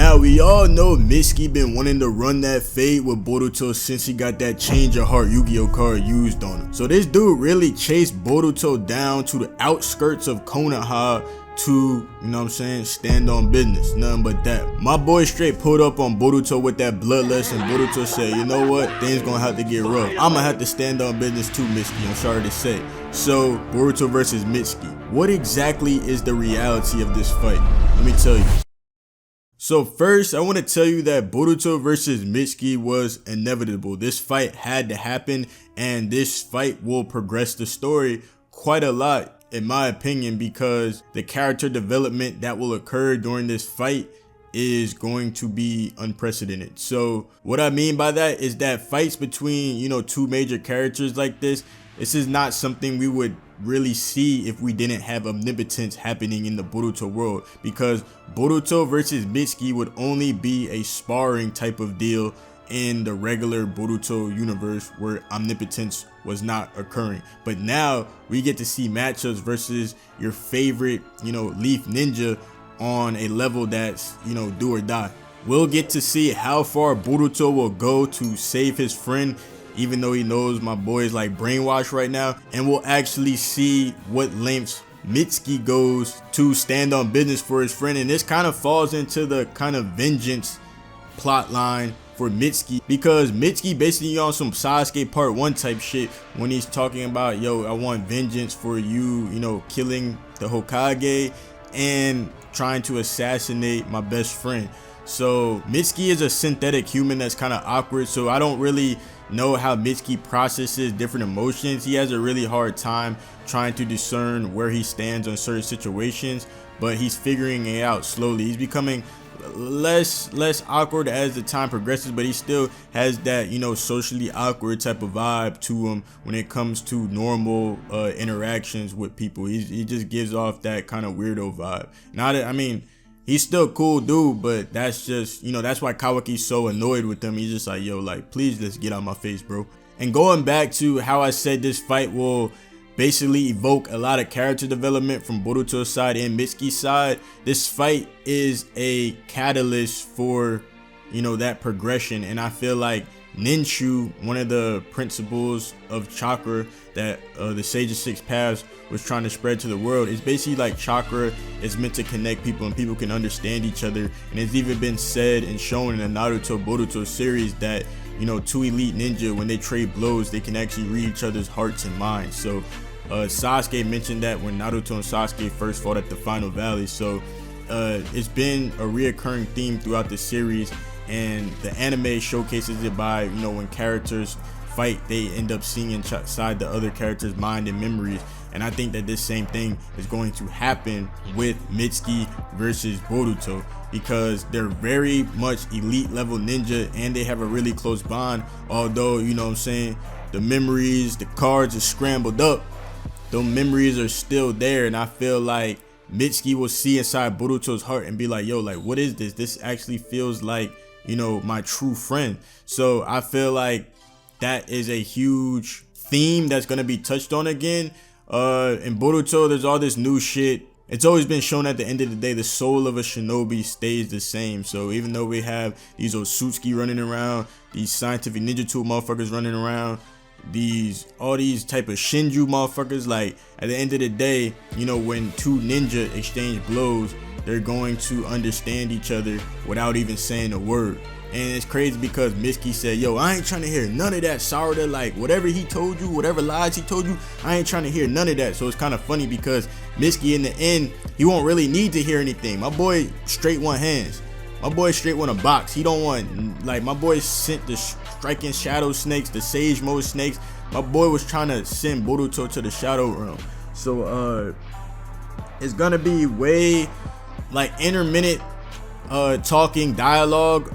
Now we all know Mitsuki been wanting to run that fade with Boruto since he got that change of heart Yu-Gi-Oh card used on him. So this dude really chased Boruto down to the outskirts of Konoha to, you know what I'm saying, stand on business. Nothing but that. My boy straight pulled up on Boruto with that bloodlust, and Boruto said, you know what, things gonna have to get rough. I'ma have to stand on business too, Mitsuki, I'm sorry to say. So Boruto versus Mitsuki. What exactly is the reality of this fight? Let me tell you. So first, I want to tell you that Boruto versus Mitsuki was inevitable. This fight had to happen, and this fight will progress the story quite a lot, in my opinion, because the character development that will occur during this fight is going to be unprecedented. So what I mean by that is that fights between, you know, two major characters like this is not something we would really see if we didn't have Omnipotence happening in the Boruto world, because Boruto versus Mitsuki would only be a sparring type of deal in the regular Boruto universe where Omnipotence was not occurring. But now we get to see matchups versus your favorite, you know, Leaf Ninja on a level that's, you know, do or die. We'll get to see how far Boruto will go to save his friend, even though he knows my boy is like brainwashed right now, and we'll actually see what lengths Mitsuki goes to stand on business for his friend. And this kind of falls into the kind of vengeance plot line for Mitsuki, because Mitsuki basically on some Sasuke part 1 type shit when he's talking about, yo, I want vengeance for you, you know, killing the Hokage and trying to assassinate my best friend. So Mitsuki is a synthetic human that's kind of awkward, so I don't really know how Mitsuki processes different emotions. He has a really hard time trying to discern where he stands on certain situations, but he's figuring it out slowly. He's becoming less awkward as the time progresses, but he still has that, you know, socially awkward type of vibe to him when it comes to normal interactions with people. He just gives off that kind of weirdo vibe. Not that, I mean, he's still a cool dude, but that's just, you know, that's why Kawaki's so annoyed with him. He's just like, yo, like, please, let's get out my face, bro. And going back to how I said this fight will basically evoke a lot of character development from Boruto's side and Mitsuki's side, this fight is a catalyst for, you know, that progression. And I feel like Ninshu, one of the principles of chakra that the Sage of Six Paths was trying to spread to the world, is basically like chakra is meant to connect people and people can understand each other. And it's even been said and shown in the Naruto Boruto series that, you know, two elite ninja, when they trade blows, they can actually read each other's hearts and minds. So Sasuke mentioned that when Naruto and Sasuke first fought at the Final Valley. So it's been a reoccurring theme throughout the series, and the anime showcases it by, you know, when characters fight, they end up seeing inside the other character's mind and memories. And I think that this same thing is going to happen with Mitsuki versus Boruto, because they're very much elite level ninja and they have a really close bond. Although, you know what I'm saying, the memories, the cards are scrambled up, those memories are still there. And I feel like Mitsuki will see inside Boruto's heart and be like, yo, like, what is this? This actually feels like, you know, my true friend. So I feel like that is a huge theme that's going to be touched on again. In Boruto, there's all this new shit. It's always been shown at the end of the day, the soul of a shinobi stays the same. So even though we have these Otsutsuki running around, these scientific ninja tool motherfuckers running around, all these type of Shinju motherfuckers, like, at the end of the day, you know, when two ninja exchange blows, they're going to understand each other without even saying a word. And it's crazy because Mitsuki said, yo, I ain't trying to hear none of that, Sarada. Like, whatever he told you, whatever lies he told you, I ain't trying to hear none of that. So it's kind of funny because Mitsuki, in the end, he won't really need to hear anything. My boy straight want hands. My boy straight want a box. He don't want, like, my boy sent the striking shadow snakes, the sage mode snakes. My boy was trying to send Boruto to the shadow realm. So it's gonna be way like intermittent talking dialogue,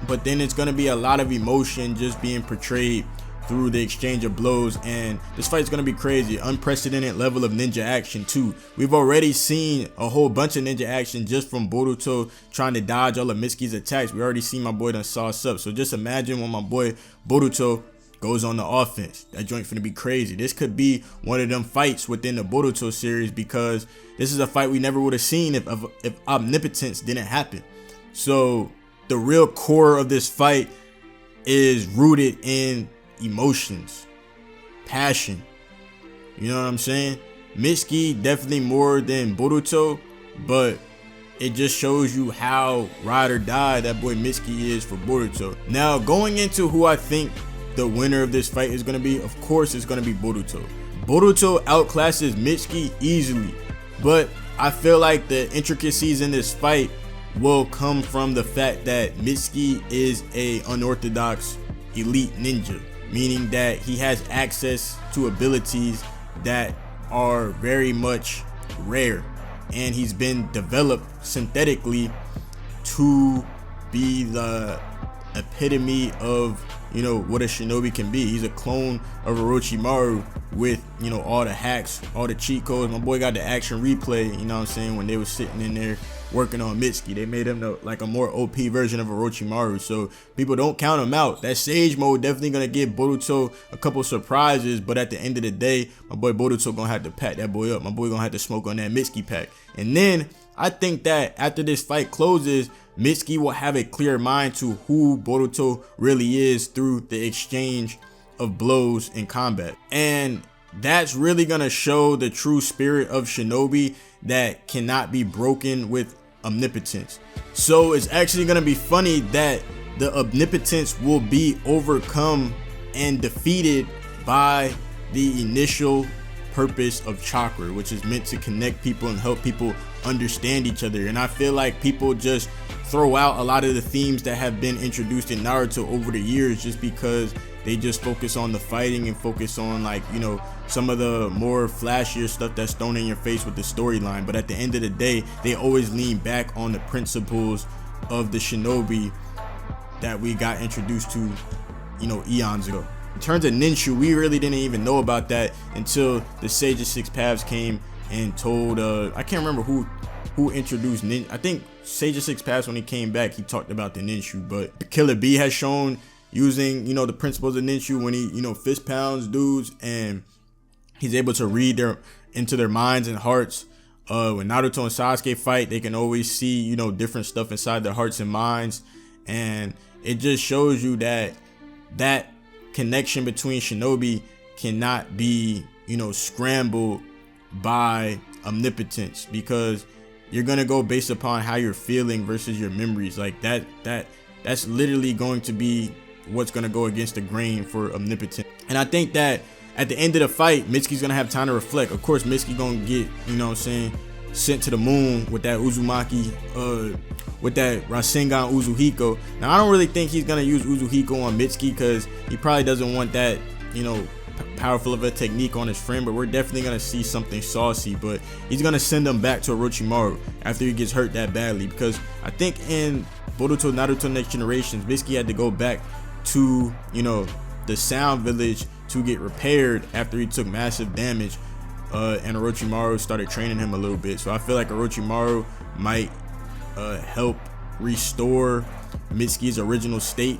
but then it's gonna be a lot of emotion just being portrayed through the exchange of blows. And this fight's gonna be crazy. Unprecedented level of ninja action too. We've already seen a whole bunch of ninja action just from Boruto trying to dodge all of Mitsuki's attacks. We already seen my boy done sauce up. So just imagine when my boy Boruto goes on the offense. That joint finna be crazy. This could be one of them fights within the Boruto series, because this is a fight we never would have seen if Omnipotence didn't happen. So the real core of this fight is rooted in emotions, passion. You know what I'm saying? Mitsuki definitely more than Boruto, but it just shows you how ride or die that boy Mitsuki is for Boruto. Now, going into who I think the winner of this fight is going to be, of course it's going to be Boruto. Boruto outclasses Mitsuki easily, but I feel like the intricacies in this fight will come from the fact that Mitsuki is a unorthodox elite ninja, meaning that he has access to abilities that are very much rare, and he's been developed synthetically to be the epitome of, you know, what a shinobi can be. He's a clone of Orochimaru with, you know, all the hacks, all the cheat codes. My boy got the action replay, you know what I'm saying, when they were sitting in there working on Mitsuki. They made him like a more OP version of Orochimaru, so people don't count him out. That Sage mode definitely gonna give Boruto a couple surprises, but at the end of the day, my boy Boruto gonna have to pack that boy up. My boy gonna have to smoke on that Mitsuki pack. And then I think that after this fight closes, Mitsuki will have a clear mind to who Boruto really is through the exchange of blows in combat. And that's really gonna show the true spirit of shinobi that cannot be broken with omnipotence. So it's actually gonna be funny that the omnipotence will be overcome and defeated by the initial purpose of chakra, which is meant to connect people and help people understand each other. And I feel like people just throw out a lot of the themes that have been introduced in Naruto over the years just because they just focus on the fighting and focus on, like, you know, some of the more flashier stuff that's thrown in your face with the storyline. But at the end of the day, they always lean back on the principles of the shinobi that we got introduced to, you know, eons ago. In terms of Ninshu, we really didn't even know about that until the Sage of Six Paths came and told, I can't remember who introduced Ninshu. I think Sage of Six Paths, when he came back, he talked about the Ninshu, but Killer B has shown using, you know, the principles of Ninshu when he, you know, fist pounds dudes and he's able to read into their minds and hearts. When Naruto and Sasuke fight, they can always see, you know, different stuff inside their hearts and minds, and it just shows you that that connection between shinobi cannot be, you know, scrambled by omnipotence, because you're gonna go based upon how you're feeling versus your memories. Like that's literally going to be what's gonna go against the grain for omnipotence. And I think that at the end of the fight, Mitsuki's gonna have time to reflect. Of course, Mitsuki gonna get, you know what I'm saying, sent to the moon with that Uzumaki, with that Rasengan Uzuhiko. Now, I don't really think he's gonna use Uzuhiko on Mitsuki because he probably doesn't want that, you know, powerful of a technique on his friend, but we're definitely gonna see something saucy. But he's gonna send him back to Orochimaru after he gets hurt that badly, because I think in Boruto Naruto Next Generations, Mitsuki had to go back to, you know, the Sound Village to get repaired after he took massive damage, and Orochimaru started training him a little bit. So I feel like Orochimaru might help restore Mitsuki's original state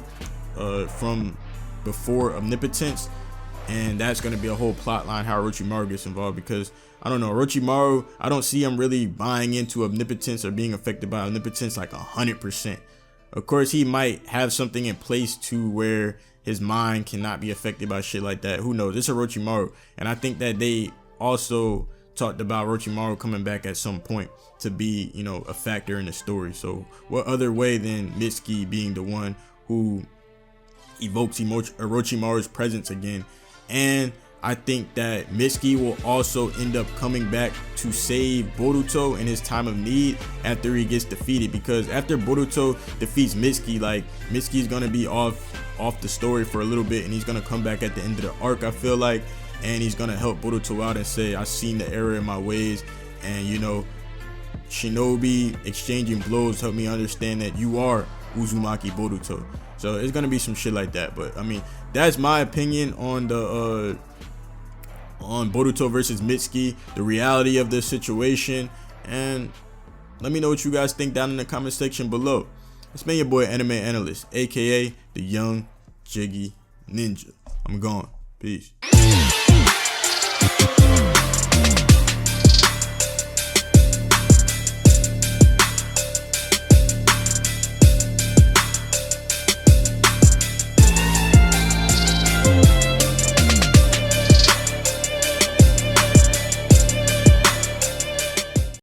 from before omnipotence, and that's going to be a whole plot line how Orochimaru gets involved, because I don't know, Orochimaru, I don't see him really buying into omnipotence or being affected by omnipotence like 100%. Of course, he might have something in place to where his mind cannot be affected by shit like that. Who knows? It's Orochimaru, and I think that they also talked about Orochimaru coming back at some point to be, you know, a factor in the story. So what other way than Mitsuki being the one who evokes Orochimaru's presence again? And I think that Mitsuki will also end up coming back to save Boruto in his time of need after he gets defeated, because after Boruto defeats Mitsuki, like, Mitsuki's gonna be off the story for a little bit, and he's gonna come back at the end of the arc, I feel like, and he's gonna help Boruto out and say, I've seen the error in my ways, and, you know, shinobi exchanging blows help me understand that you are Uzumaki Boruto. So it's gonna be some shit like that. But I mean, that's my opinion on the on Boruto versus Mitsuki, the reality of the situation, and let me know what you guys think down in the comment section below. It's been your boy AnimeAnalyst, aka the Young Jiggy Ninja. I'm gone. Peace.